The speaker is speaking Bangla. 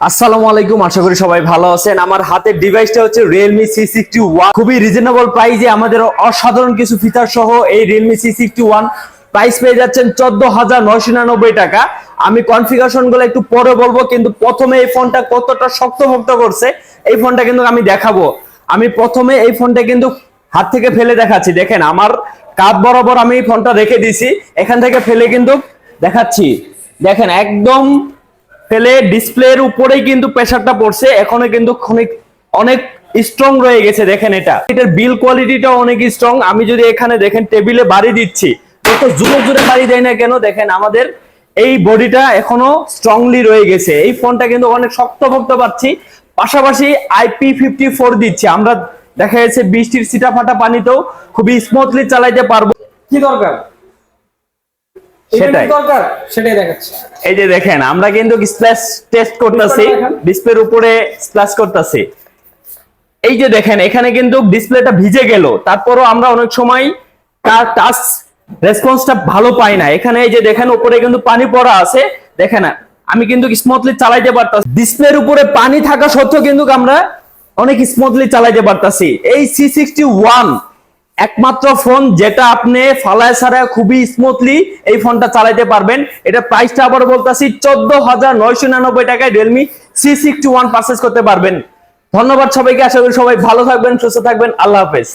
আসসালামু আলাইকুম, আশা করি সবাই ভালো আছেন। আমার হাতের ডিভাইসটা হচ্ছে Realme C61। খুবই রিজনেবল প্রাইসে আমাদের অসাধারণ কিছু ফিচার সহ এই Realme C61 প্রাইস পেয়ে যাচ্ছেন 14,999 টাকা। আমি কনফিগারেশন গুলো একটু পরে বলবো, কিন্তু প্রথমে এই ফোনটা কতটা শক্তপোক্ত করছে এই ফোনটা কিন্তু আমি দেখাবো। আমি প্রথমে এই ফোনটা কিন্তু হাত থেকে ফেলে দেখাচ্ছি। দেখেন আমার কাঁধ বরাবর আমি এই ফোনটা রেখে দিছি, এখান থেকে ফেলে কিন্তু দেখাচ্ছি। দেখেন একদম ফেলে ডিসপ্লের উপরেই কিন্তু প্রেসারটা পড়ছে, এখনো কিন্তু অনেক স্ট্রং রয়ে গেছে। দেখেন এটার বিল কোয়ালিটিটা অনেক স্ট্রং। আমি যদি এখানে দেখেন টেবিলে বাড়ি দিচ্ছি, কত জোরে জোরে বাড়ি দেয় না কেন, দেখেন আমাদের এই বডিটা এখনো স্ট্রংলি রয়ে গেছে। এই ফোনটা কিন্তু অনেক শক্তপোক্ত পাচ্ছি। পাশাপাশি IP54 দিচ্ছে আমরা, দেখা যাচ্ছে বৃষ্টির ছিটা ফাটা পানিতেও খুবই স্মুথলি চালাইতে পারবো। কি দরকার সেটাই দেখাচ্ছে। এই যে দেখেন আমরা কিন্তু স্প্ল্যাশ টেস্ট করতেছি, ডিসপ্লের উপরে স্প্ল্যাশ করতেছি। এই যে দেখেন এখানে কিন্তু ডিসপ্লেটা ভিজে গেল, তারপরও আমরা অনেক সময় তার টাচ রেসপন্সটা ভালো পাই না। এখানে এই যে দেখেন উপরে কিন্তু পানি পড়া আছে, দেখেন আমি কিন্তু স্মুথলি চালাইতে পারতাছি। ডিসপ্লের উপরে পানি থাকা সত্ত্বেও কিন্তু আমরা অনেক স্মুথলি চালাইতে পারতাছি। এই C61 একমাত্র ফোন যেটা আপনি ফালায় ছাড়া খুবই স্মুথলি এই ফোনটা চালাইতে পারবেন। এটা প্রাইসটা আবার বলতাছি 14,999 টাকায় Realme C61 পারচেজ করতে পারবেন। ধন্যবাদ সবাইকে, আশা করি সবাই ভালো থাকবেন, সুস্থ থাকবেন। আল্লাহ হাফেজ।